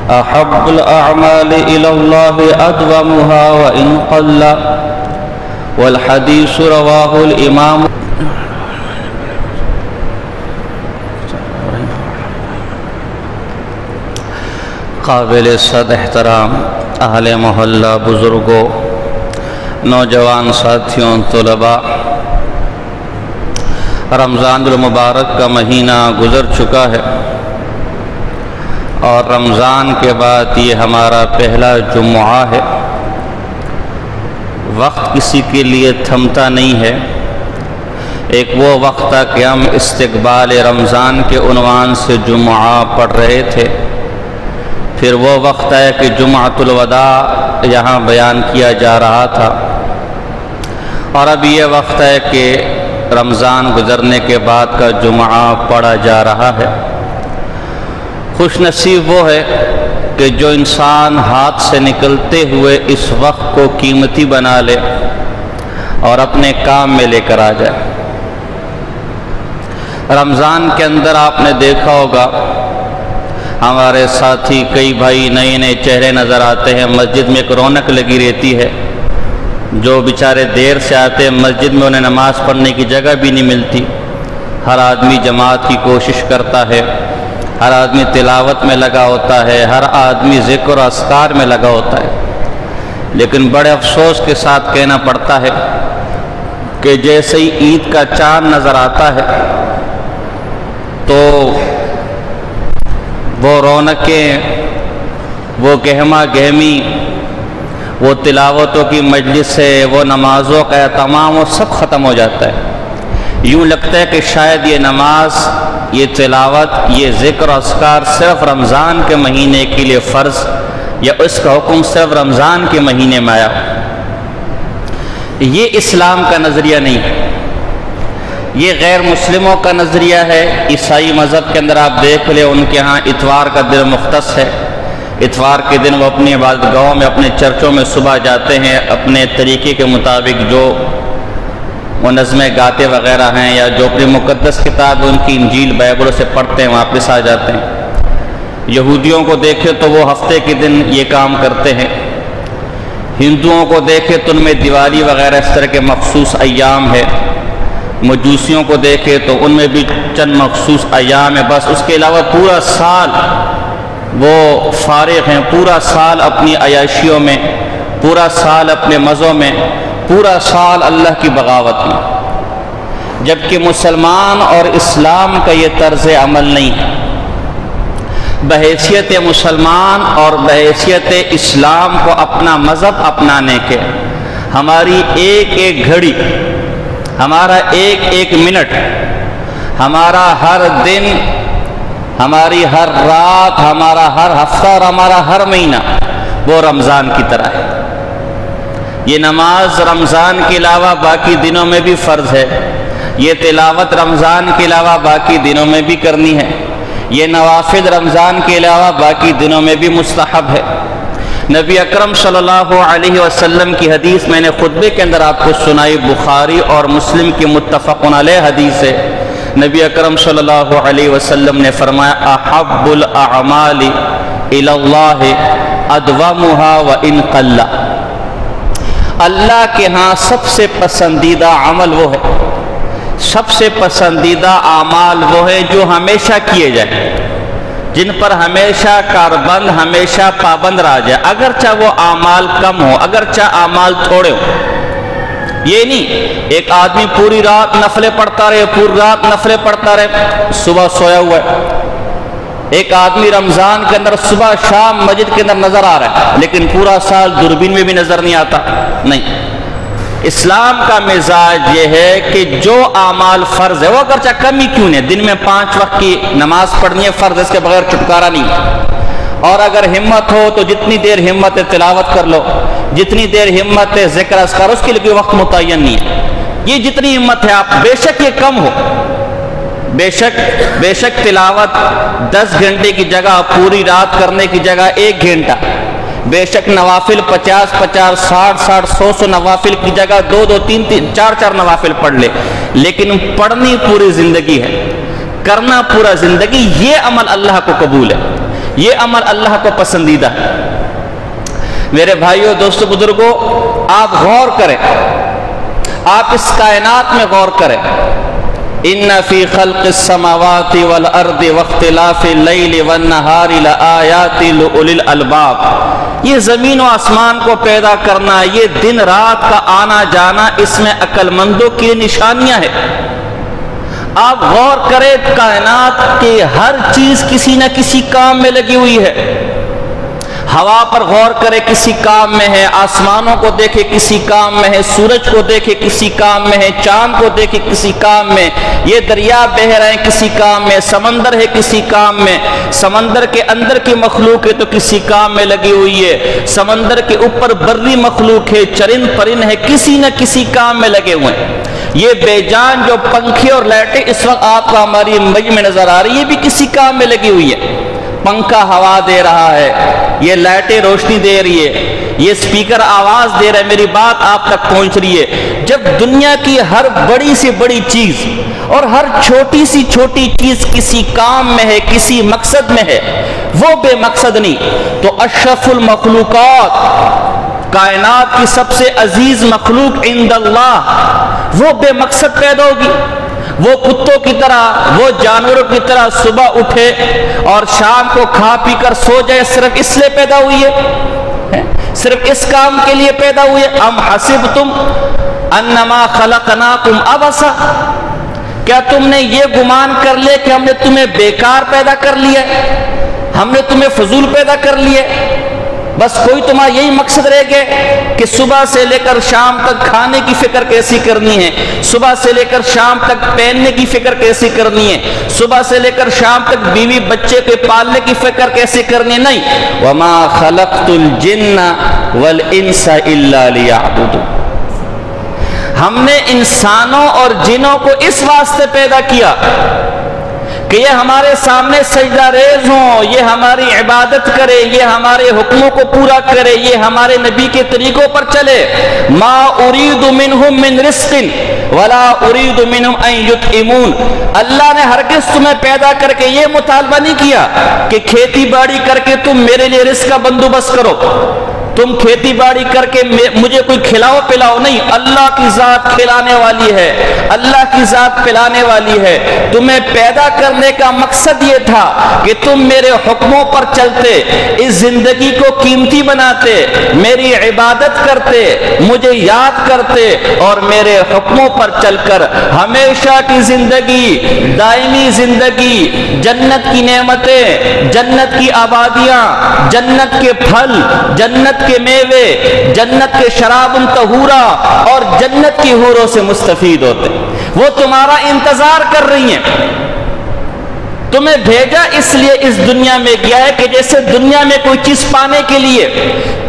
أحب الأعمال إلى الله أدومها وإن قل والحديث رواه الإمام قابل صد احترام اہل محلہ، بزرگوں، نوجوان ساتھیوں، طلباء، رمضان المبارک کا مہینہ گزر چکا ہے اور رمضان کے بعد یہ ہمارا پہلا جمعہ ہے۔ وقت کسی کے لیے تھمتا نہیں ہے۔ ایک وہ وقت تھا کہ ہم استقبال رمضان کے عنوان سے جمعہ پڑھ رہے تھے، پھر وہ وقت ہے کہ جمعۃ الوداع یہاں بیان کیا جا رہا تھا، اور اب یہ وقت ہے کہ رمضان گزرنے کے بعد کا جمعہ پڑھا جا رہا ہے۔ خوش نصیب وہ ہے کہ جو انسان ہاتھ سے نکلتے ہوئے اس وقت کو قیمتی بنا لے اور اپنے کام میں لے کر آ جائے۔ رمضان کے اندر آپ نے دیکھا ہوگا ہمارے ساتھی کئی بھائی نئے نئے چہرے نظر آتے ہیں، مسجد میں ایک رونق لگی رہتی ہے۔ جو بیچارے دیر سے آتے ہیں مسجد میں انہیں نماز پڑھنے کی جگہ بھی نہیں ملتی۔ ہر آدمی جماعت کی کوشش کرتا ہے، ہر آدمی تلاوت میں لگا ہوتا ہے، ہر آدمی ذکر و اذکار میں لگا ہوتا ہے، لیکن بڑے افسوس کے ساتھ کہنا پڑتا ہے کہ جیسے ہی عید کا چاند نظر آتا ہے تو وہ رونقیں، وہ گہما گہمی، وہ تلاوتوں کی مجلس سے، وہ نمازوں کا تمام وہ سب ختم ہو جاتا ہے۔ یوں لگتا ہے کہ شاید یہ نماز، یہ تلاوت، یہ ذکر و اذکار صرف رمضان کے مہینے کے لیے فرض، یا اس کا حکم صرف رمضان کے مہینے میں آیا۔ یہ اسلام کا نظریہ نہیں ہے، یہ غیر مسلموں کا نظریہ ہے۔ عیسائی مذہب کے اندر آپ دیکھ لیں، ان کے ہاں اتوار کا دن مختص ہے۔ اتوار کے دن وہ اپنی عبادت گاہوں میں، اپنے چرچوں میں صبح جاتے ہیں، اپنے طریقے کے مطابق جو وہ نظمیں گاتے وغیرہ ہیں یا جو اپنی مقدس کتاب ان کی انجیل بائبل سے پڑھتے ہیں واپس آ جاتے ہیں۔ یہودیوں کو دیکھیں تو وہ ہفتے کے دن یہ کام کرتے ہیں۔ ہندوؤں کو دیکھیں تو ان میں دیوالی وغیرہ اس طرح کے مخصوص ایام ہے۔ مجوسیوں کو دیکھیں تو ان میں بھی چند مخصوص ایام ہے، بس اس کے علاوہ پورا سال وہ فارغ ہیں، پورا سال اپنی عیاشیوں میں، پورا سال اپنے مزوں میں، پورا سال اللہ کی بغاوت میں۔ جبکہ مسلمان اور اسلام کا یہ طرز عمل نہیں ہے۔ بحیثیت مسلمان اور بحیثیت اسلام کو اپنا مذہب اپنانے کے، ہماری ایک ایک گھڑی، ہمارا ایک ایک منٹ، ہمارا ہر دن، ہماری ہر رات، ہمارا ہر ہفتہ اور ہمارا ہر مہینہ وہ رمضان کی طرح ہے۔ یہ نماز رمضان کے علاوہ باقی دنوں میں بھی فرض ہے، یہ تلاوت رمضان کے علاوہ باقی دنوں میں بھی کرنی ہے، یہ نوافل رمضان کے علاوہ باقی دنوں میں بھی مستحب ہے۔ نبی اکرم صلی اللہ علیہ وسلم کی حدیث میں نے خطبے کے اندر آپ کو سنائی، بخاری اور مسلم کی متفق علیہ حدیث ہے۔ نبی اکرم صلی اللہ علیہ وسلم نے فرمایا احب الاعمال الی اللہ ادومها وان قل۔ اللہ کے ہاں سب سے پسندیدہ عمل وہ ہے، سب سے پسندیدہ اعمال وہ ہے جو ہمیشہ کیے جائیں، جن پر ہمیشہ کاربند، ہمیشہ پابند رہا جائے، اگرچہ وہ اعمال کم ہو، اگرچہ اعمال تھوڑے ہو۔ یہ نہیں ایک آدمی پوری رات نفلیں پڑھتا رہے، پوری رات نفلیں پڑھتا رہے، صبح سویا ہوا ہے۔ ایک آدمی رمضان کے اندر صبح شام مسجد کے اندر نظر آ رہا ہے، لیکن پورا سال دوربین میں بھی نظر نہیں آتا۔ نہیں، اسلام کا مزاج یہ ہے کہ جو اعمال فرض ہے، وہ اگرچہ کم ہی کیوں نہیں، دن میں 5 وقت کی نماز پڑھنی ہے فرض، اس کے بغیر چھٹکارا نہیں۔ اور اگر ہمت ہو تو جتنی دیر ہمت ہے تلاوت کر لو، جتنی دیر ہمت ہے ذکر اذکار، اس کے لیے کوئی وقت متعین نہیں ہے۔ یہ جتنی ہمت ہے آپ، بے شک یہ کم ہو، بے شک تلاوت 10 گھنٹے کی جگہ پوری رات کرنے کی جگہ 1 گھنٹہ، بے شک نوافل 50 50 60 60 100 نوافل کی جگہ 2 2 3 3 4 4 نوافل پڑھ لے، لیکن پڑھنی پوری زندگی ہے، کرنا پورا زندگی، یہ عمل اللہ کو قبول ہے۔ یہ عمل اللہ کو پسندیدہ ہے۔ میرے بھائیوں، دوستو، بزرگوں، آپ غور کریں، آپ اس کائنات میں غور کریں۔ ان فی خلق السماوات والارض واختلاف اللیل والنہار لآیات لأولی الالباب، یہ زمین و آسمان کو پیدا کرنا، یہ دن رات کا آنا جانا، اس میں عقل مندوں کی نشانیاں ہیں۔ آپ غور کریں، کائنات کے ہر چیز کسی نہ کسی کام میں لگی ہوئی ہے۔ ہوا پر غور کرے، کسی کام میں ہے، آسمانوں کو دیکھے کسی کام میں ہے، سورج کو دیکھے کسی کام میں ہے، چاند کو دیکھے کسی کام میں، یہ دریا بہہ رہے ہیں کسی کام میں، سمندر ہے کسی کام میں، سمندر کے اندر کی مخلوق ہے تو کسی کام میں لگی ہوئی ہے، سمندر کے اوپر بری مخلوق ہے، چرند پرند ہے، کسی نہ کسی کام میں لگے ہوئے ہیں۔ یہ بے جان جو پنکھے اور لائٹیں اس وقت آپ کو ہماری مجھ میں نظر آ رہی ہے، یہ بھی کسی کام میں لگی ہوئی ہے۔ پنکھا ہوا دے رہا ہے، یہ لائٹیں روشنی دے رہی ہے، یہ سپیکر آواز دے رہا ہے، میری بات آپ تک پہنچ رہی ہے۔ جب دنیا کی ہر بڑی سے بڑی چیز اور ہر چھوٹی سی چھوٹی چیز کسی کام میں ہے، کسی مقصد میں ہے، وہ بے مقصد نہیں، تو اشرف المخلوقات، کائنات کی سب سے عزیز مخلوق عند اللہ، وہ بے مقصد پیدا ہوگی۔ وہ کتوں کی طرح، وہ جانوروں کی طرح صبح اٹھے اور شام کو کھا پی کر سو جائے، صرف اس لیے پیدا ہوئی ہے، صرف اس کام کے لیے پیدا ہوئی ہے۔ ام حسبتم انما خلقناکم عبثا، کیا تم نے یہ گمان کر لیا کہ ہم نے تمہیں بیکار پیدا کر لیا، ہم نے تمہیں فضول پیدا کر لیا، بس کوئی تمہارا یہی مقصد رہ گیا کہ صبح سے لے کر شام تک کھانے کی فکر کیسی کرنی ہے، صبح سے لے کر شام تک پہننے کی فکر کیسی کرنی ہے، صبح سے لے کر شام تک بیوی بچے کے پالنے کی فکر کیسی کرنی ہے؟ نہیں، وما خلقت الجن والانس الا لیعبدون، ہم نے انسانوں اور جنوں کو اس واسطے پیدا کیا کہ یہ ہمارے سامنے سجدہ ریز ہوں، یہ ہماری عبادت کرے، یہ ہمارے حکموں کو پورا کرے، یہ ہمارے نبی کے طریقوں پر چلے۔ ما اريد منهم من رزق ولا اريد منهم ان يطعمون، اللہ نے ہرگز تمہیں پیدا کر کے یہ مطالبہ نہیں کیا کہ کھیتی باڑی کر کے تم میرے لیے رزق کا بندوبست کرو، تم کھیتی باڑی کر کے مجھے کوئی کھلاؤ پلاؤ، نہیں، اللہ کی ذات کھلانے والی ہے، اللہ کی ذات پلانے والی ہے۔ تمہیں پیدا کرنے کا مقصد یہ تھا کہ تم میرے حکموں پر چلتے، اس زندگی کو قیمتی بناتے، میری عبادت کرتے، مجھے یاد کرتے اور میرے حکموں پر چل کر ہمیشہ کی زندگی، دائمی زندگی، جنت کی نعمتیں، جنت کی آبادیاں، جنت کے پھل، جنت کے میوے، جنت کے شراب طہورا اور جنت کی حوروں سے مستفید ہوتے، وہ تمہارا انتظار کر رہی ہیں۔ تمہیں بھیجا اس لیے اس دنیا میں گیا ہے کہ جیسے دنیا میں کوئی چیز پانے کے لیے،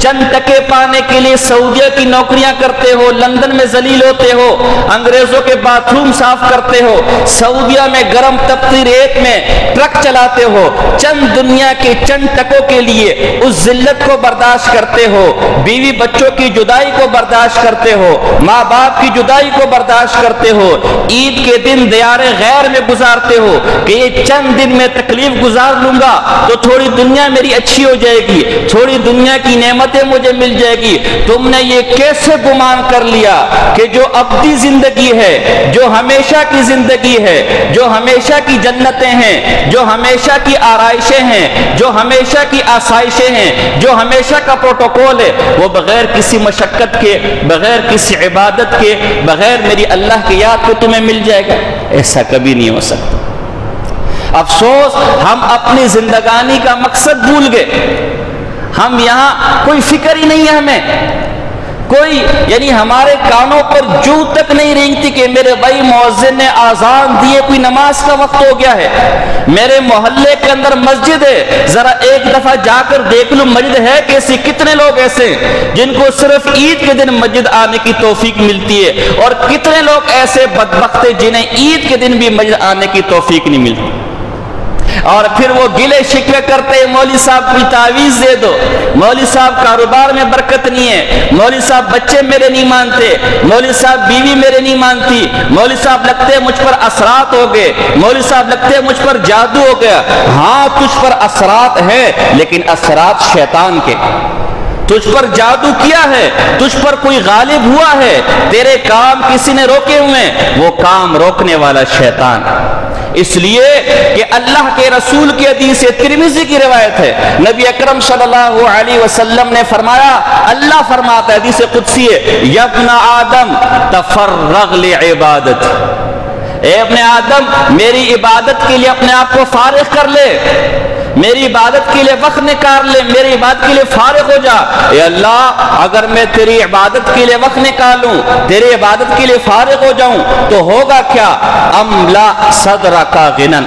چند ٹکے پانے کے لیے سعودیہ کی نوکریاں کرتے ہو، لندن میں ذلیل ہوتے ہو، انگریزوں کے باتھ روم صاف کرتے ہو، سعودیہ میں گرم تپتی ریت میں ٹرک چلاتے ہو، چند دنیا کے چند ٹکوں کے لیے اس ذلت کو برداشت کرتے ہو، بیوی بچوں کی جدائی کو برداشت کرتے ہو، ماں باپ کی جدائی کو برداشت کرتے ہو، عید کے دن دیار غیر میں گزارتے ہو کہ یہ چند دن میں تکلیف گزار لوں گا تو تھوڑی دنیا میری اچھی ہو جائے گی، تھوڑی دنیا کی نعمتیں مجھے مل جائے گی۔ تم نے یہ کیسے گمان کر لیا کہ جو ابدی زندگی ہے، جو ہمیشہ کی زندگی ہے، جو ہمیشہ کی جنتیں ہیں، جو ہمیشہ کی آرائشیں ہیں، جو ہمیشہ کی آسائشیں ہیں، جو ہمیشہ کا پروٹوکول ہے، وہ بغیر کسی مشقت کے، بغیر کسی عبادت کے، بغیر میری اللہ کی یاد کے تمہیں مل جائے گا؟ ایسا کبھی نہیں ہو سکتا۔ افسوس، ہم اپنی زندگانی کا مقصد بھول گئے، ہم یہاں کوئی فکر ہی نہیں ہے، ہمیں کوئی، یعنی ہمارے کانوں پر جو تک نہیں رینگتی کہ میرے بھائی مؤذن نے آذان دیے، کوئی نماز کا وقت ہو گیا ہے، میرے محلے کے اندر مسجد ہے، ذرا ایک دفعہ جا کر دیکھ لوں مسجد ہے کیسی۔ کتنے لوگ ایسے جن کو صرف عید کے دن مسجد آنے کی توفیق ملتی ہے، اور کتنے لوگ ایسے بدبخت ہیں جنہیں عید کے دن بھی مسجد آنے کی توفیق نہیں ملتی۔ اور پھر وہ گلے شکوے کرتے مولوی صاحب کوئی تعویذ دے دو، مولوی صاحب کاروبار میں برکت نہیں ہے، مولوی صاحب بچے میرے نہیں مانتے، مولوی صاحب بیوی میرے نہیں مانتی، مولوی صاحب لگتے مجھ پر اثرات ہو گئے، مولوی صاحب لگتے مجھ پر جادو ہو گیا۔ ہاں تجھ پر اثرات ہے، لیکن اثرات شیطان کے، تجھ پر جادو کیا ہے، تجھ پر کوئی غالب ہوا ہے، تیرے کام کسی نے روکے ہوئے، وہ کام روکنے والا شیطان۔ اس لیے کہ اللہ کے رسول کی حدیث ترمذی کی روایت ہے، نبی اکرم صلی اللہ علیہ وسلم نے فرمایا، اللہ فرماتا ہے، حدیث قدسی ہے، یا ابن آدم تفرغ لعبادت، اے ابن آدم میری عبادت کے لیے اپنے آپ کو فارغ کر لے، میری عبادت کے لیے وقت نکال لے، میری عبادت کے لیے فارغ ہو جا۔ اے اللہ اگر میں تیری عبادت کے لیے وقت نکالوں، تیری عبادت کے لیے فارغ ہو جاؤں تو ہوگا کیا؟ املا صدرک غنًا،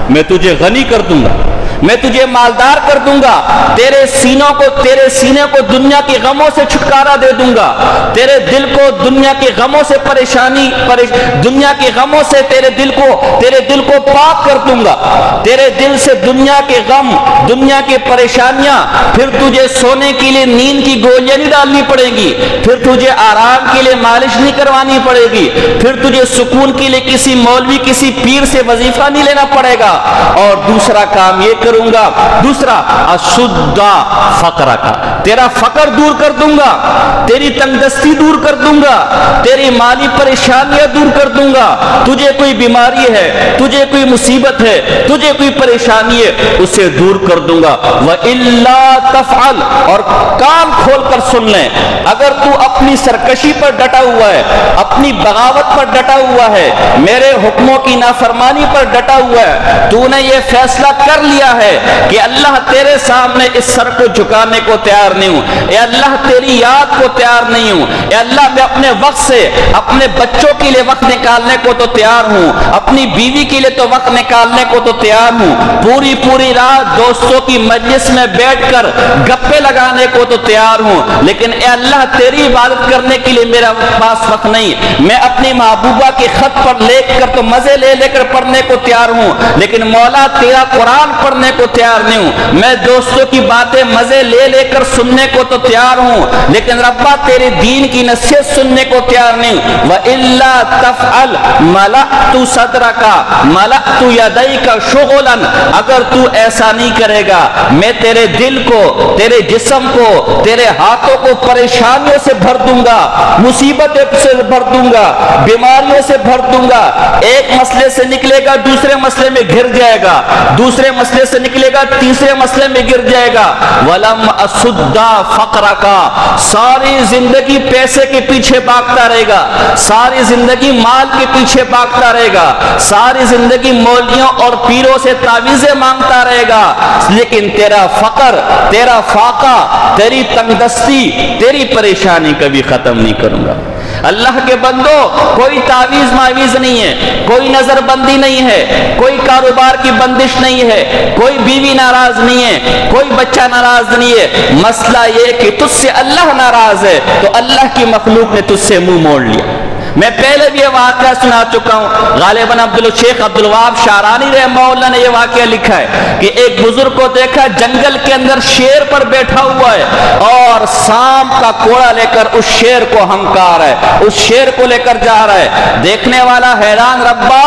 میں تجھے غنی کر دوں گا، میں تجھے مالدار کر دوں گا، تیرے سینے کو دنیا کے غموں سے چھٹکارا دے دوں گا، تیرے دل کو دنیا کے غموں سے دنیا کے غموں سے تیرے دل کو پاک کر دوں گا، تیرے دل سے دنیا کے غم، دنیا کی پریشانیاں، پھر تجھے سونے کے لیے نیند کی گولیاں نہیں ڈالنی پڑے گی، پھر تجھے آرام کے لیے مالش نہیں کروانی پڑے گی، پھر تجھے سکون کے لیے کسی مولوی کسی پیر سے وظیفہ نہیں لینا پڑے گا، اور دوسرا کام یہ کروں گا، دوسرا اسدا فقر کا، تیرا فقر دور کر دوں گا، تیری تنگ دستی دور کر دوں گا، تیری مالی پریشانیاں دور کر دوں گا، تجھے کوئی بیماری ہے، تجھے کوئی مصیبت ہے، تجھے کوئی پریشانی ہے، اسے دور کر دوں گا۔ وَإِلَّا تَفْعَلْ، اور کان کھول کر سن لیں، اگر تو اپنی سرکشی پر ڈٹا ہوا ہے، اپنی بغاوت پر ڈٹا ہوا ہے، میرے حکموں کی نافرمانی پر ڈٹا ہوا ہے، تو نے یہ فیصلہ کر لیا ہے کہ اللہ تیرے سامنے اس سر کو جھکانے کو تیار نہیں ہوں، اے اللہ تیری یاد کو تیار نہیں ہوں، اے اللہ میں اپنے وقت سے اپنے بچوں کے لیے وقت نکالنے کو تو تیار ہوں، اپنی بیوی کے لیے تو وقت نکالنے کو تو تیار ہوں، پوری رات دوستوں کی مجلس میں بیٹھ کر گپے لگانے کو تو تیار ہوں، لیکن اے اللہ تیری عبادت کرنے کے لیے میرا پاس وقت نہیں، میں اپنی محبوبہ کے خط پر لے کر تو مزے لے کر پڑھنے کو تیار ہوں، لیکن مولا تیرا قرآن پڑھنے کو تیار نہیں ہوں، میں دوستوں کی باتیں مزے لے کر سننے کو تو تیار ہوں، لیکن ربا تیرے دین کی نصیحت سننے کو تیار نہیں ہوں۔ وَإِلَّا تَفْعَلْ مَلَأْتُ صَدْرَكَ مَلَأْتُ يَدَيْكَ شُغُلًا، اگر تو ایسا نہیں کرے گا میں تیرے دل کو، تیرے جسم کو، تیرے ہاتھوں کو پریشانیوں سے بھر دوں گا، مصیبتوں سے بھر دوں گا، بیماریوں سے بھر دوں گا، ایک مسئلے سے نکلے گا دوسرے مسئلے میں گر جائے گا، دوسرے مسئلے سے نکلے گا تیسرے مسئلے میں گر جائے گا۔ وَلَمْ أَسُدَّ فَقْرَكَ، ساری زندگی پیسے کے پیچھے بھاگتا رہے گا، ساری زندگی مال کے پیچھے بھاگتا رہے گا، ساری زندگی مولویوں اور پیروں سے تعویذیں مانگتا رہے گا، لیکن تیرا فقر، تیرا فاقہ، تیری تنگ دستی، تیری پریشانی کبھی ختم نہیں کروں گا۔ اللہ کے بندو کوئی تعویذ معویذ نہیں ہے، کوئی نظر بندی نہیں ہے، کوئی کاروبار کی بندش نہیں ہے، کوئی بیوی ناراض نہیں ہے، کوئی بچہ ناراض نہیں ہے، مسئلہ یہ کہ تجھ سے اللہ ناراض ہے تو اللہ کی مخلوق نے تجھ سے منہ موڑ لیا۔ میں پہلے بھی یہ واقعہ سنا چکا ہوں، غالباً شیخ عبدالوہاب شعرانی رحمہ اللہ نے یہ واقعہ لکھا ہے کہ ایک بزرگ کو دیکھا جنگل کے اندر شیر پر بیٹھا ہوا ہے اور سانپ کا کوڑا لے کر اس شیر کو ہنکار ہے، اس شیر کو لے کر جا رہا ہے، دیکھنے والا حیران، ربا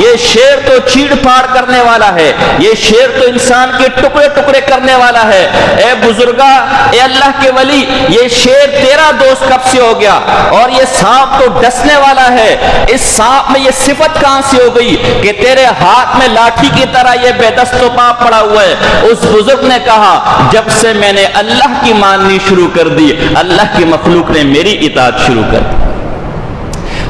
یہ شیر تو چیڑ پھاڑ کرنے والا ہے، یہ شیر تو انسان کے ٹکڑے ٹکڑے کرنے والا ہے، اے بزرگا، اے اللہ کے ولی، یہ شیر تیرا دوست کب سے ہو گیا؟ اور یہ سانپ تو ڈسنے والا ہے، اس سانپ میں یہ صفت کہاں سے ہو گئی کہ تیرے ہاتھ میں لاٹھی کی طرح یہ بے دست و پا پڑا ہوا ہے؟ اس بزرگ نے کہا جب سے میں نے اللہ کی ماننی شروع کر دی، اللہ کی مخلوق نے میری اطاعت شروع کر دی۔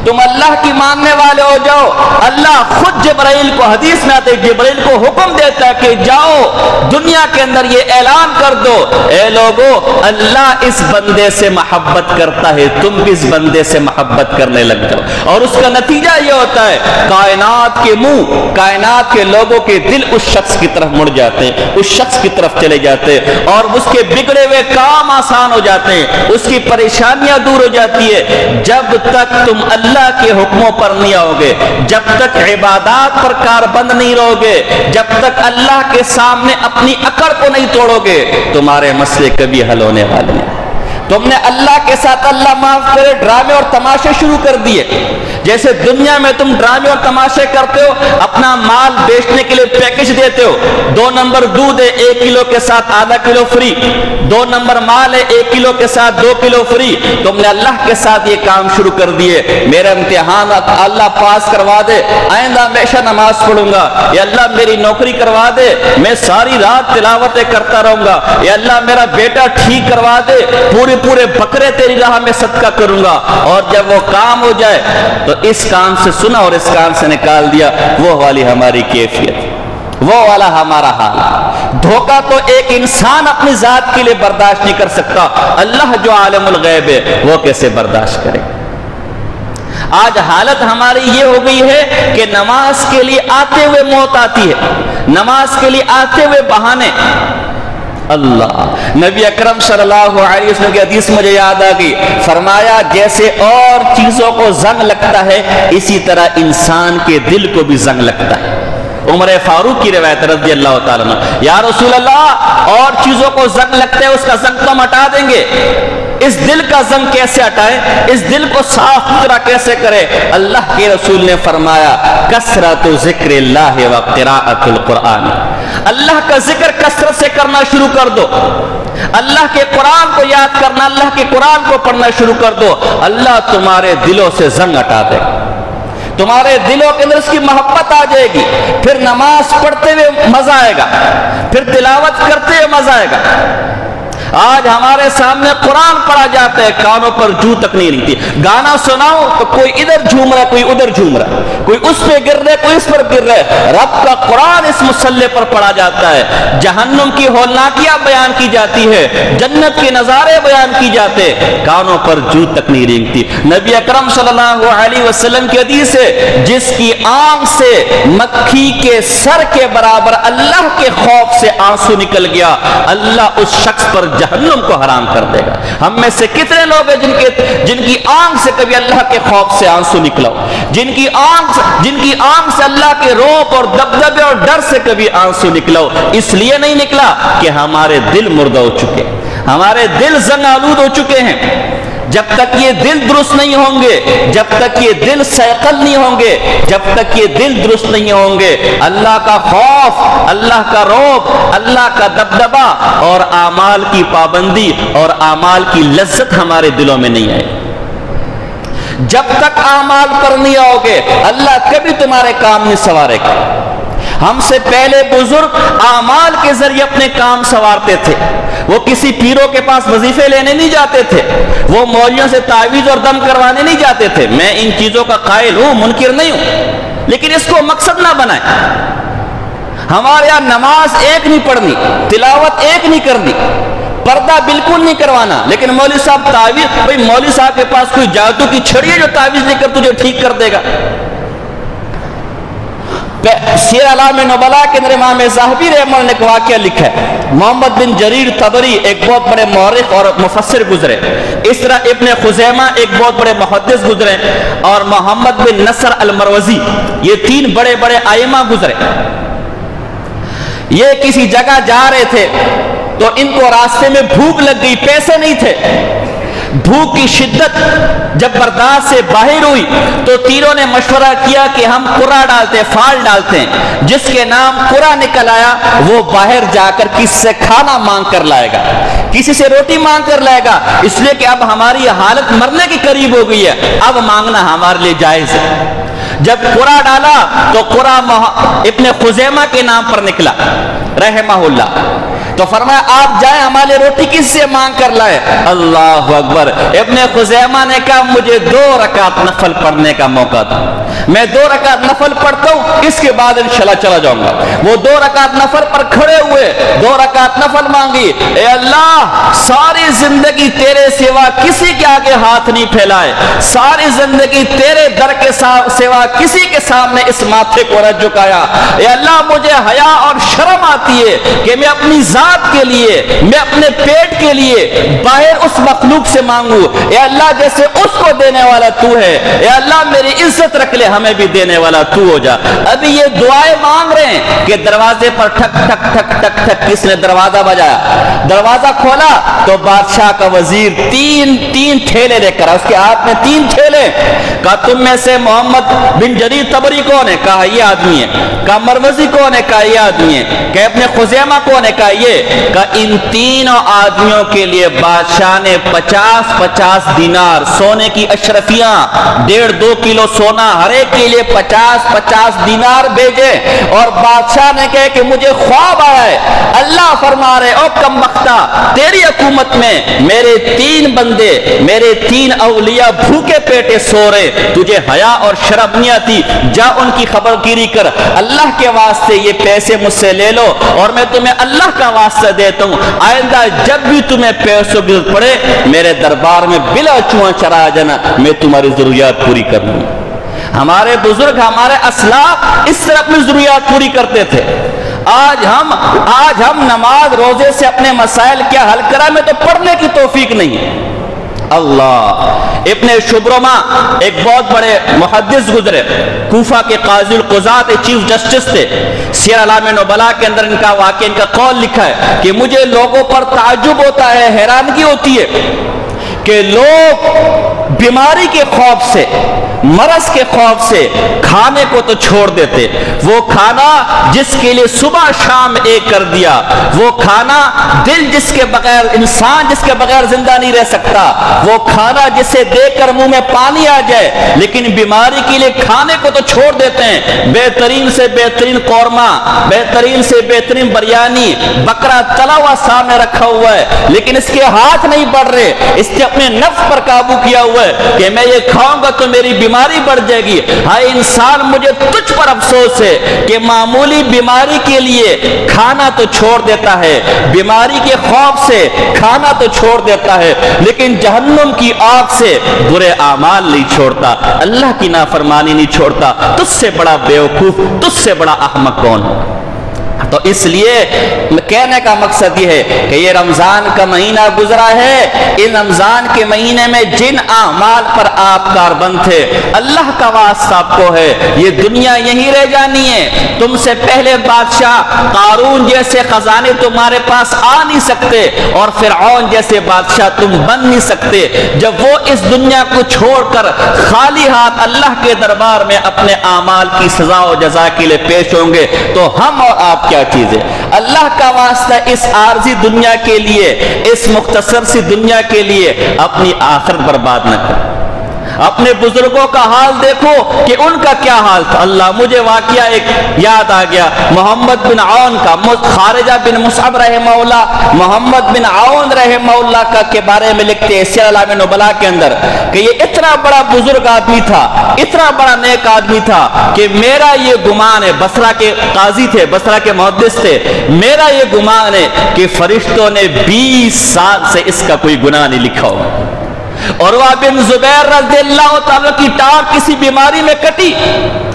تم اللہ کی ماننے والے ہو جاؤ، اللہ خود جبرائیل کو، حدیث میں آتے جبرائیل کو حکم دیتا ہے کہ جاؤ دنیا کے اندر یہ اعلان کر دو، اے لوگو اللہ اس بندے سے محبت کرتا ہے، تم اس بندے سے محبت کرنے لگ جاؤ، اور اس کا نتیجہ یہ ہوتا ہے کائنات کے منہ، کائنات کے لوگوں کے دل اس شخص کی طرف مڑ جاتے ہیں، اس شخص کی طرف چلے جاتے ہیں، اور اس کے بگڑے ہوئے کام آسان ہو جاتے ہیں، اس کی پریشانیاں دور ہو جاتی ہے۔ جب تک تم اللہ اللہ کے حکموں پر نہیں آؤ گے، جب تک عبادات پر کاربند نہیں رہو گے، جب تک اللہ کے سامنے اپنی اکڑ کو نہیں توڑو گے، تمہارے مسئلے کبھی حل ہونے والے ہیں۔ تم نے اللہ کے ساتھ اللہ معاف کرے ڈرامے اور تماشے شروع کر دیے۔ جیسے دنیا میں تم ڈرامے اور تماشے کرتے ہو، اپنا مال بیچنے کے لیے پیکج دیتے ہو، 2 نمبر دودھ ہے 1 کلو کے ساتھ آدھا کلو فری، 2 نمبر مال ہے 1 کلو کے ساتھ 2 کلو فری۔ تم نے اللہ کے ساتھ یہ کام شروع کر دیے، میرا امتحان اللہ پاس کروا دے، آئندہ ہمیشہ نماز پڑھوں گا، یا اللہ میری نوکری کروا دے، میں ساری رات تلاوتیں کرتا رہوں گا، یا اللہ میرا بیٹا ٹھیک کروا دے، پورے بکرے تیری راہ میں صدقہ کروں گا۔ اور جب وہ کام ہو جائے تو اس کان سے سنا اور اس کان سے نکال دیا، وہ والی ہماری کیفیت، وہ والا ہمارا حال۔ دھوکہ تو ایک انسان اپنی ذات کے لیے برداشت نہیں کر سکتا، اللہ جو عالم الغیب ہے وہ کیسے برداشت کرے؟ آج حالت ہماری یہ ہو گئی ہے کہ نماز کے لیے آتے ہوئے موت آتی ہے، نماز کے لیے آتے ہوئے بہانے۔ اللہ نبی اکرم صلی اللہ علیہ وسلم کی حدیث مجھے یاد آ گئی، فرمایا جیسے اور چیزوں کو زنگ لگتا ہے اسی طرح انسان کے دل کو بھی زنگ لگتا ہے۔ عمر فاروق کی روایت رضی اللہ تعالیٰ عنہ، یا رسول اللہ اور چیزوں کو زنگ لگتا ہے اس کا زنگ تو ہم ہٹا دیں گے، اس دل کا زنگ کیسے ہٹائیں، اس دل کو صاف ستھرا کیسے کرے؟ اللہ کے رسول نے فرمایا کثرت ذکر اللہ و قراءۃ القرآن، اللہ کا ذکر کثرت سے کرنا شروع کر دو، اللہ کے قرآن کو یاد کرنا، اللہ کے قرآن کو پڑھنا شروع کر دو، اللہ تمہارے دلوں سے زنگ ہٹا دے، تمہارے دلوں کے اندر اس کی محبت آ جائے گی، پھر نماز پڑھتے ہوئے مزہ آئے گا، پھر تلاوت کرتے ہوئے مزہ آئے گا۔ آج ہمارے سامنے قرآن پڑھا جاتا ہے، کانوں پر جو تک نہیں رہتی، گانا سناؤ تو کوئی ادھر جھوم رہا ہے، کوئی ادھر جھوم رہا ہے، کوئی اس پہ گر رہا ہے، کوئی اس پر گر رہا ہے۔ رب کا قرآن اس مصلی پر پڑھا جاتا ہے، جہنم کی ہولناکیاں بیان کی جاتی ہے، جنت کے نظارے بیان کی جاتے، کانوں پر جو تک نہیں رینگتی۔ نبی اکرم صلی اللہ علیہ وسلم کی حدیث ہے، جس کی آنکھ سے مکھی کے سر کے برابر اللہ کے خوف سے آنسو نکل گیا، اللہ اس شخص پر جہنم کو حرام کر دے گا۔ ہم میں سے کتنے لوگ ہیں جن کی آنکھ سے کبھی اللہ کے خوف سے آنسو نکلا ہو، جن کی آنکھ سے اللہ کے روب اور دبدبے اور ڈر سے کبھی آنسو نکلا ہو؟ اس لیے نہیں نکلا کہ ہمارے دل مردہ ہو چکے، ہمارے دل زنگ آلود ہو چکے ہیں۔ جب تک یہ دل درست نہیں ہوں گے، جب تک یہ دل سیقل نہیں ہوں گے، جب تک یہ دل درست نہیں ہوں گے، اللہ کا خوف، اللہ کا رعب، اللہ کا دبدبا اور اعمال کی پابندی اور اعمال کی لذت ہمارے دلوں میں نہیں آئے۔ جب تک اعمال پر نہیں آؤ گے، اللہ کبھی تمہارے کام نہیں سنوارے گا۔ ہم سے پہلے بزرگ اعمال کے ذریعے اپنے کام سنوارتے تھے، وہ کسی پیروں کے پاس وظیفے لینے نہیں جاتے تھے، وہ مولویوں سے تعویذ اور دم کروانے نہیں جاتے تھے۔ میں ان چیزوں کا قائل ہوں، منکر نہیں ہوں، لیکن اس کو مقصد نہ بنائیں۔ ہمارے یہاں نماز ایک نہیں پڑھنی، تلاوت ایک نہیں کرنی، پردہ بالکل نہیں کروانا، لیکن مولوی صاحب تعویذ، بھئی مولوی صاحب کے پاس کوئی جادو کی چھڑی ہے جو تعویذ لے کر تجھے ٹھیک کر دے گا؟ سیر اعلام نبلاء کے اندر امام ذہبی رحمہ اللہ نے ایک واقعہ لکھا ہے۔ محمد بن جریر طبری ایک بہت بڑے مورخ اور مفسر گزرے، اس طرح ابن خزیمہ ایک بہت بڑے محدث گزرے، اور محمد بن نصر المروزی، یہ 3 بڑے بڑے ائمہ گزرے۔ یہ کسی جگہ جا رہے تھے تو ان کو راستے میں بھوک لگ گئی، پیسے نہیں تھے۔ بھوک کی شدت جب برداشت سے باہر ہوئی تو تینوں نے مشورہ کیا کہ ہم قرہ ڈالتے ہیں، فال ڈالتے ہیں، جس کے نام قرہ نکل آیا وہ باہر جا کر کسی سے کھانا مانگ کر لائے گا، کسی سے روٹی مانگ کر لائے گا، اس لیے کہ اب ہماری حالت مرنے کی قریب ہو گئی ہے، اب مانگنا ہمارے لیے جائز ہے۔ جب قرہ ڈالا تو قرہ ابن خزیمہ کے نام پر نکلا رحمہ اللہ، تو فرمایا آپ جائیں ہمارے روٹی کس سے مانگ کر لائے؟ اللہ اکبر۔ ابن خزیمہ نے کہا مجھے 2 رکعت نفل پڑھنے کا موقع تھا، میں 2 رکعت نفل پڑھتا ہوں، اس کے بعد انشاءاللہ چلا جاؤں گا۔ وہ 2 رکعت نفل پر کھڑے ہوئے، 2 رکعت نفل مانگی، اے اللہ ساری زندگی تیرے سوا کسی کے آگے ہاتھ نہیں پھیلائے، ساری زندگی تیرے در کے سوا کسی کے سامنے اس ماتھے کو نہ جھکایا، اے اللہ مجھے حیا اور شرم آتی ہے کہ میں اپنی ذات اولاد کے لیے, میں اپنے پیٹ کے لیے باہر اس مخلوق سے مانگوں. اے اللہ جیسے اس کو دینے والا تو ہے, اے اللہ میری عزت رکھ لے, ہمیں بھی دینے والا تو ہو جا. ابھی یہ دعائیں مانگ رہے ہیں کہ دروازے پر ٹھک ٹھک ٹھک ٹھک ٹھک کس نے دروازہ بجایا. دروازہ کھولا تو بادشاہ کا وزیر تین تھیلے لے کر, اس کے ہاتھ میں 3 تھیلے. کہا تم میں سے محمد بن جریر طبری کون ہے؟ کہا یہ آدمی ہے. کہا مروزی کون ہے؟ کہا یہ آدمی ہے. کہ ابن خزیمہ کون ہے؟ کہا یہ. کہا ان تینوں آدمیوں کے لیے بادشاہ نے 50 دینار سونے کی اشرفیاں, 1.5-2 کلو سونا ہر ایک کے لیے 50 دینار بھیجے. اور بادشاہ نے کہے کہ مجھے خواب آیا ہے, اللہ فرما رہے او کم بختہ, تیری حکومت میں میرے 3 بندے, میرے 3 اولیاء بھوکے پیٹے سو رہے, تجھے حیا اور شرم نہیں آتی, جا ان کی خبر گیری کر, اللہ کے واسطے یہ پیسے مجھ سے لے لو اور میں تمہیں اللہ کا واسطہ دیتا ہوں, آئندہ جب بھی تمہیں پیسوں کی ضرورت پڑے میرے دربار میں بلا چوہا چرا جانا, میں تمہاری ضروریات پوری کر لوں. ہمارے بزرگ, ہمارے اسلاف اس طرح اپنی ضروریات پوری کرتے تھے. آج ہم نماز روزے سے اپنے مسائل کیا حل کرا, میں تو پڑھنے کی توفیق نہیں ہے. اللہ, ابن شبرما ایک بہت بڑے محدث گزرے, کوفہ کے قاضی القضات چیف جسٹس تھے. سیر اعلام نبلاء کے اندر ان کا واقعہ, ان کا قول لکھا ہے کہ مجھے لوگوں پر تعجب ہوتا ہے, حیرانگی ہوتی ہے کہ لوگ بیماری کے خوف سے, مرض کے خوف سے کھانے کو تو چھوڑ دیتے. وہ کھانا جس کے لیے صبح شام ایک کر دیا, وہ کھانا دل جس کے بغیر, انسان جس کے بغیر زندہ نہیں رہ سکتا, وہ کھانا جسے دیکھ کر منہ میں پانی آ جائے, لیکن بیماری کے لیے کھانے کو تو چھوڑ دیتے ہیں. بہترین سے بہترین قورمہ, بہترین سے بہترین بریانی, بکرا تلا ہوا سامنے رکھا ہوا ہے, لیکن اس کے ہاتھ نہیں بڑھ رہے. اس نے اپنے نفس پر قابو کیا ہوا ہے کہ میں یہ کھاؤں گا تو میری بیماری بڑھ جائے گی. ہائے انسان, مجھے تجھ پر افسوس ہے کہ معمولی بیماری کے لیے کھانا تو چھوڑ دیتا ہے, بیماری کے خوف سے کھانا تو چھوڑ دیتا ہے, لیکن جہنم کی آگ سے برے اعمال نہیں چھوڑتا, اللہ کی نافرمانی نہیں چھوڑتا. تجھ سے بڑا بیوقوف, تجھ سے بڑا احمق کون ہے؟ تو اس لیے کہنے کا مقصد یہ ہے کہ یہ رمضان کا مہینہ گزرا ہے, ان رمضان کے مہینے میں جن اعمال پر آپ کاربند تھے, اللہ کا واسطہ آپ کو ہے, یہ دنیا یہی رہ جانی ہے. تم سے پہلے بادشاہ قارون جیسے خزانے تمہارے پاس آ نہیں سکتے, اور فرعون جیسے بادشاہ تم بن نہیں سکتے. جب وہ اس دنیا کو چھوڑ کر خالی ہاتھ اللہ کے دربار میں اپنے اعمال کی سزا و جزا کے لیے پیش ہوں گے, تو ہم اور آپ کیا چیز ہے؟ اللہ کا واسطہ اس عارضی دنیا کے لیے, اس مختصر سی دنیا کے لیے اپنی آخرت برباد نہ کریں. اپنے بزرگوں کا حال دیکھو کہ ان کا کیا حال تھا. اللہ, مجھے واقعہ ایک یاد آ گیا محمد بن عون کا, خارجہ بن مصعب رحمہ اللہ, محمد بن عون رحمہ اللہ کا کے بارے میں لکھتے ہیں سیر اعلام نبلاء کے اندر کہ یہ اتنا بڑا بزرگ آدمی تھا, اتنا بڑا نیک آدمی تھا کہ میرا یہ گمان ہے, بصرہ کے قاضی تھے, بصرہ کے محدث تھے, میرا یہ گمان ہے کہ فرشتوں نے 20 سال سے اس کا کوئی گناہ نہیں لکھا ہوگا. عروہ بن زبیر رضی اللہ تعالیٰ کی ٹانگ کسی بیماری میں کٹی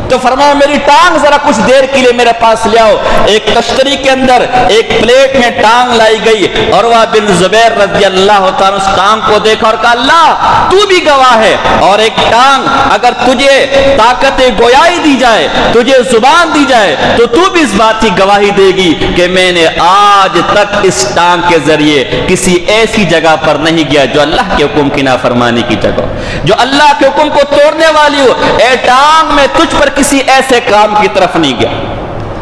تو فرمایا میری ٹانگ ذرا کچھ دیر کے لیے میرے پاس لے آؤ. ایک تشتری کے اندر ایک پلیٹ میں ٹانگ لائی گئی. عروہ بن زبیر رضی اللہ تعالیٰ اس ٹانگ کو دیکھا اور کہا اللہ تو بھی گواہ ہے, اور ایک ٹانگ اگر تجھے طاقت گویائی دی جائے, تجھے زبان دی جائے, تو تو بھی اس بات کی گواہی دے گی کہ میں نے آج تک اس ٹانگ کے ذریعے کسی ایسی جگہ پر نہیں گیا جو اللہ کے حکم کی نافرمانی کی جگہ, جو اللہ کے حکم کو توڑنے والی ہو. اے ٹانگ, میں تجھ پر کسی ایسے کام کی طرف نہیں گیا.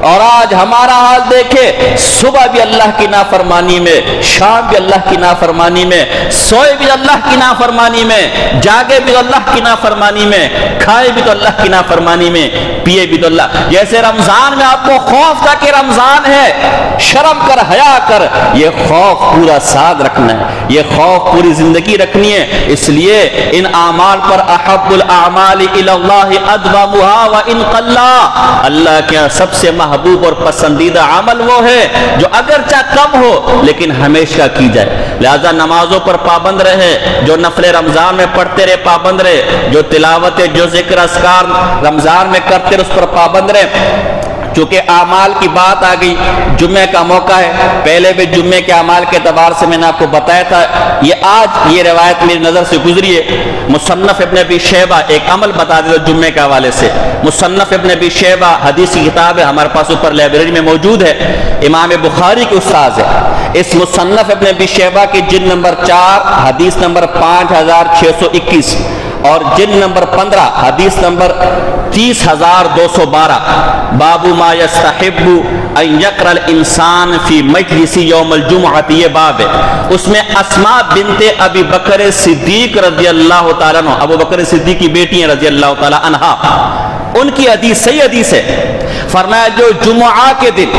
اور آج ہمارا حال دیکھے, صبح بھی اللہ کی نافرمانی میں, شام بھی اللہ کی نافرمانی میں, سوئے بھی اللہ کی نافرمانی میں, جاگے بھی اللہ کی نافرمانی میں, کھائے بھی تو اللہ کی نافرمانی میں, پیے بھی تو اللہ. جیسے رمضان میں آپ کو خوف تھا کہ رمضان ہے, شرم کر, حیا کر, یہ خوف پورا ساتھ رکھنا ہے, یہ خوف پوری زندگی رکھنی ہے. اس لیے ان اعمال پر احب الاعمال الی اللہ ادومها وان قل, اللہ کے سب سے محبوب اور پسندیدہ عمل وہ ہے جو اگرچہ کم ہو لیکن ہمیشہ کی جائے. لہذا نمازوں پر پابند رہے, جو نفل رمضان میں پڑھتے رہے پابند رہے, جو تلاوت, جو ذکر اذکار رمضان میں کرتے رہے اس پر پابند رہے. چونکہ اعمال کی بات آ گئی، جمعے کا موقع ہے، پہلے بھی جمعے کے اعمال کے اعتبار سے میں نے آپ کو بتایا تھا، یہ روایت میری نظر سے گزری ہے۔ مصنف ابن ابی شیبہ ایک عمل بتا دے جمعے کے حوالے سے، مصنف ابن ابی شیبہ حدیث کی کتاب ہے، ہمارے پاس اوپر لائبریری میں موجود ہے، امام بخاری کے استاذ ہے۔ اس مصنف ابن ابی شیبہ کی جلد نمبر 4 حدیث نمبر 5621 اور جلد نمبر 15 حدیث نمبر 30212، باب ما یستحب ان یقرأ الانسان فی مجلس یوم الجمعۃ، یہ باب ہے۔ اس میں اسماء بنت ابی بکر صدیق رضی اللہ تعالیٰ عنہ، ابو بکر صدیق کی بیٹی ہیں رضی اللہ تعالیٰ عنہا، ان کی حدیث صحیح حدیث ہے، فرمایا جو جمعہ کے دن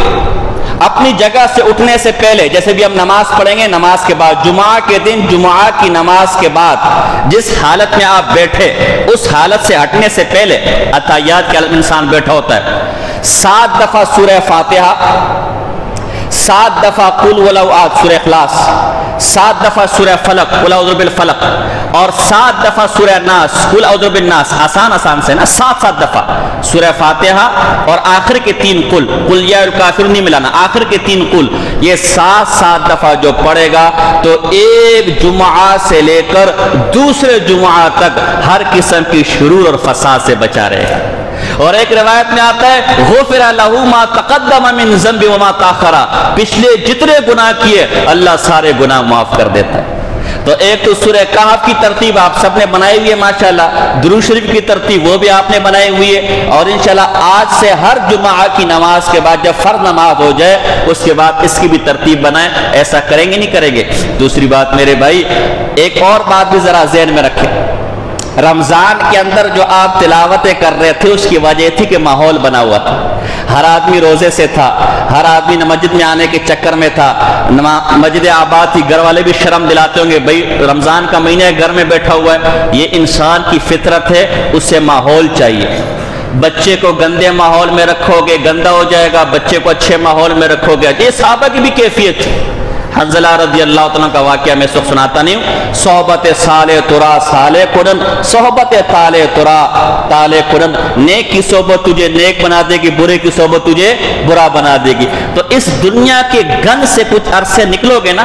اپنی جگہ سے اٹھنے سے پہلے، جیسے بھی ہم نماز پڑھیں گے نماز کے بعد، جمعہ کے دن جمعہ کی نماز کے بعد جس حالت میں آپ بیٹھے اس حالت سے ہٹنے سے پہلے اتحیات کے حالت میں انسان بیٹھا ہوتا ہے، 7 دفعہ سورہ فاتحہ، 7 دفعہ قل ولو احد سورہ اخلاص، 7 دفعہ سورہ فلق قل اعوذ بالفلق، اور 7 دفعہ سورہ ناس قل اعوذ بالناس، آسان سے نا، 7 دفعہ سورہ فاتحہ، اور آخر کے 3 قل یا الکافرون نہیں ملانا، آخر کے 3 قل، یہ 7 دفعہ جو پڑھے گا تو ایک جمعہ سے لے کر دوسرے جمعہ تک ہر قسم کی شرور اور فساد سے بچا رہے گا۔ اور ایک روایت میں آتا ہے غفر لہ ما تقدم من ذنب وما تاخر، پچھلے جتنے گناہ کیے اللہ سارے گناہ معاف کر دیتا ہے۔ تو ایک تو سورہ کہف کی ترتیب آپ سب نے بنائی ہوئی ہے ماشاءاللہ، درود شریف کی ترتیب وہ بھی آپ نے بنائی ہوئی ہے، اور انشاءاللہ آج سے ہر جمعہ کی نماز کے بعد جب فرض نماز ہو جائے اس کے بعد اس کی بھی ترتیب بنائیں۔ ایسا کریں گے نہیں کریں گے؟ دوسری بات میرے بھائی، ایک اور بات بھی ذرا ذہن میں رکھیں، رمضان کے اندر جو آپ تلاوتیں کر رہے تھے اس کی وجہ تھی کہ ماحول بنا ہوا تھا، ہر آدمی روزے سے تھا، ہر آدمی مسجد میں آنے کے چکر میں تھا، مسجد آباد تھی، گھر والے بھی شرم دلاتے ہوں گے بھائی رمضان کا مہینہ ہے گھر میں بیٹھا ہوا ہے، یہ انسان کی فطرت ہے، اس سے ماحول چاہیے۔ بچے کو گندے ماحول میں رکھو گے گندا ہو جائے گا، بچے کو اچھے ماحول میں رکھو گے، یہ صحابہ کی بھی کیفیت تھی۔ حنظلہ رضی اللہ تعالیٰ کا واقعہ میں سب سناتا نہیں ہوں، صحبت صالح ترا صالح کنن، صحبت طالح ترا طالح کنن، نیک کی صحبت تجھے نیک بنا دے گی، برے کی صحبت تجھے برا بنا دے گی۔ تو اس دنیا کے گند سے کچھ عرصے نکلو گے نا،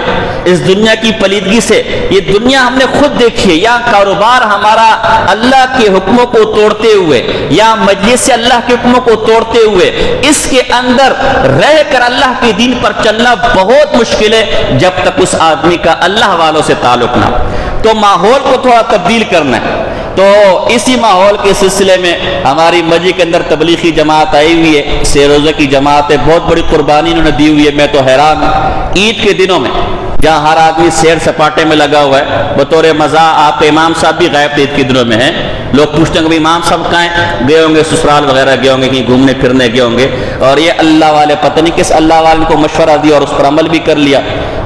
اس دنیا کی پلیدگی سے، یہ دنیا ہم نے خود دیکھی ہے، یا کاروبار ہمارا اللہ کے حکموں کو توڑتے ہوئے، یا مجلس سے اللہ کے حکموں کو توڑتے ہوئے، اس کے اندر رہ کر اللہ کے دین پر چلنا بہت مشکل ہے جب تک اس آدمی کا اللہ والوں سے تعلق نہ ہو۔ تو ماحول کو تھوڑا تبدیل کرنا ہے۔ تو اسی ماحول کے سلسلے میں ہماری مسجد کے اندر تبلیغی جماعت آئی ہوئی ہے، سہ روزہ کی جماعت ہے، بہت بڑی قربانی انہوں نے دی ہوئی ہے، میں تو حیران ہوں۔ عید کے دنوں میں جہاں ہر آدمی سیر سپاٹے میں لگا ہوا ہے، بطور مزاح آپ کے امام صاحب بھی غائب تھے عید کے دنوں میں ہیں، لوگ پوچھتے ہیں کہ امام صاحب کہاں ہیں؟ گئے ہوں گے سسرال وغیرہ گئے ہوں گے، کہیں گھومنے پھرنے گئے ہوں گے، اور یہ اللہ والے پتہ نہیں کس اللہ والے کو مشورہ دیا اور اس پر عمل بھی کر لیا۔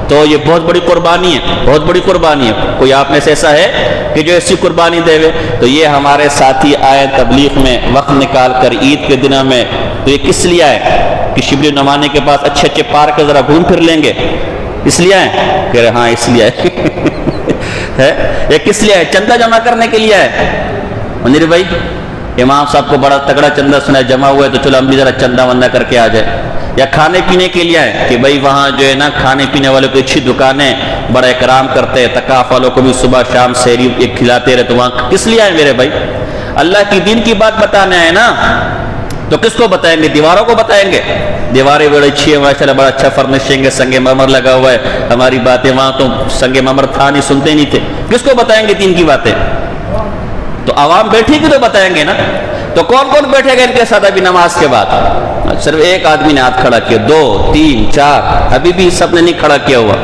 تو یہ بہت بڑی قربانی ہے، بہت بڑی قربانی ہے۔ کوئی آپ میں سے ایسا ہے کہ جو ایسی قربانی دے ہوئے؟ تو یہ ہمارے ساتھی آئے تبلیغ میں وقت نکال کر عید کے دنوں میں، تو یہ کس لیے آئے کہ شبلی نعمانی کے پاس اچھے اچھے پارک ذرا گھوم پھر لیں گے، اس لیے آئے؟ کہہ رہے ہاں اس لیے آئے۔ یہ کس لیے آئے؟ چندہ جمع کرنے کے لیے آئے؟ منیر بھائی امام صاحب کو بڑا تگڑا چندہ سنا جمع ہوا ہے تو چلو ہم بھی ذرا چندہ وندہ کر کے آ جائے، یا کھانے پینے کے لیے آئے کہ بھائی وہاں جو ہے نا کھانے پینے والے کو اچھی دکانیں، بڑا اکرام کرتے ہیں، تکاف والوں کو بھی صبح شام سحری ایک کھلاتے رہے، تو وہاں کس لیے آئے میرے بھائی؟ اللہ کی دین کی بات بتانے آئے نا، تو کس کو بتائیں گے؟ دیواروں کو بتائیں گے؟ دیواریں بڑی اچھی ہیں ماشاءاللہ، بڑا اچھا فرنشنگ ہے، سنگ مرمر لگا ہوا ہے، ہماری باتیں وہاں تو سنگ مرمر تھا نہیں، سنتے نہیں تھے، کس کو بتائیں گے دین کی باتیں؟ تو عوام بیٹھی کی تو بتائیں گے نا۔ تو کون کون بیٹھے گا ان کے ساتھ ابھی نماز کے بعد؟ صرف ایک آدمی نے ہاتھ کھڑا کیا، 2 3 4، ابھی بھی سب نے نہیں کھڑا کیا ہوا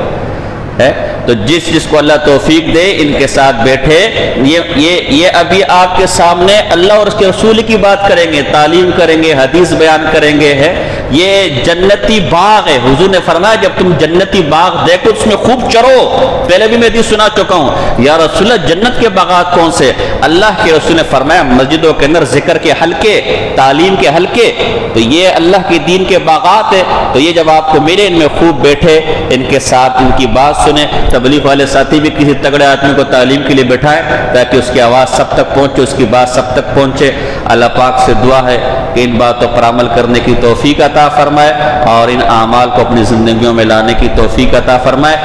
ہے۔ تو جس کو اللہ توفیق دے ان کے ساتھ بیٹھے، یہ ابھی آپ کے سامنے اللہ اور اس کے رسول کی بات کریں گے، تعلیم کریں گے، حدیث بیان کریں گے، ہے یہ جنتی باغ ہے. حضور نے فرمایا جب تم جنتی باغ دیکھو اس میں خوب چرو. پہلے بھی میں حدیث سنا چکا ہوں. یا رسول اللہ جنت کے باغات کون سے؟ اللہ کے رسول نے فرمایا مسجدوں کے اندر ذکر کے حلقے، تعلیم کے حلقے، تو یہ اللہ کے دین کے باغات ہے. تو یہ جب آپ کو ملے ان میں خوب بیٹھے، ان کے ساتھ ان کی بات سنیں. تبلیغ والے ساتھی بھی کسی تگڑے آدمی کو تعلیم کے لیے بٹھائے تاکہ اس کی آواز سب تک پہنچے، اس کی بات سب تک پہنچے. اللہ پاک سے دعا ہے کہ ان باتوں پر عمل کرنے کی توفیق عطا فرمائے اور ان اعمال کو اپنی زندگیوں میں لانے کی توفیق عطا فرمائے.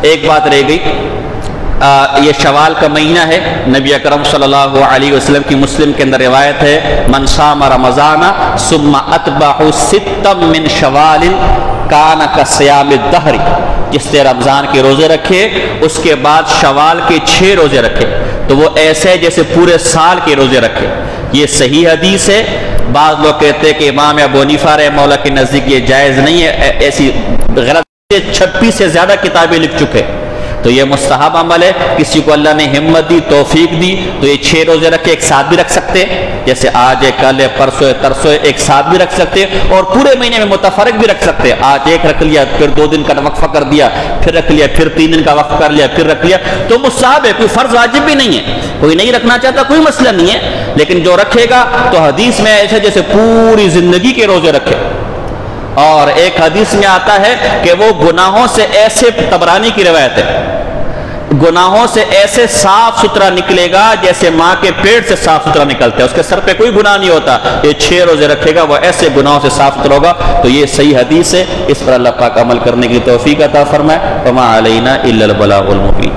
ایک بات رہ گئی، یہ شوال کا مہینہ ہے. نبی اکرم صلی اللہ علیہ وسلم کی مسلم کے اندر روایت ہے من صام رمضان ثم اتبعہ ستا من شوال کان کصیام الدہر. جس نے رمضان کے روزے رکھے اس کے بعد شوال کے 6 روزے رکھے تو وہ ایسے جیسے پورے سال کے روزے رکھے. یہ صحیح حدیث ہے. بعض لوگ کہتے ہیں کہ امام ابو حنیفہ رحمہ اللہ کے نزدیک یہ جائز نہیں ہے. ایسی غلط 36 سے زیادہ کتابیں لکھ چکے. تو یہ مستحب عمل ہے. کسی کو اللہ نے ہمت دی، توفیق دی تو یہ 6 روزے رکھے ایک ساتھ بھی رکھ سکتے ہیں، جیسے آج ہے، کل ہے، پرسوں ہے، ترسوں ہے، ایک ساتھ بھی رکھ سکتے ہیں اور پورے مہینے میں متفرق بھی رکھ سکتے ہیں. آج ایک رکھ لیا، پھر 2 دن کا وقفہ کر دیا، پھر رکھ لیا، پھر 3 دن کا وقفہ کر لیا، پھر رکھ لیا. تو مستحب ہے، کوئی فرض واجب بھی نہیں ہے. کوئی نہیں رکھنا چاہتا کوئی مسئلہ نہیں ہے، لیکن جو رکھے گا تو حدیث میں ایسے جیسے پوری زندگی کے روزے رکھے. اور ایک حدیث میں آتا ہے کہ وہ گناہوں سے ایسے، طبرانی کی روایت ہے، گناہوں سے ایسے صاف ستھرا نکلے گا جیسے ماں کے پیٹ سے صاف ستھرا نکلتا ہے. اس کے سر پہ کوئی گناہ نہیں ہوتا. یہ 6 روزے رکھے گا وہ ایسے گناہوں سے صاف ستھرا ہوگا. تو یہ صحیح حدیث ہے. اس پر اللہ پاک عمل کرنے کی توفیق عطا فرمائے. وما علینا الا البلاغ المبین.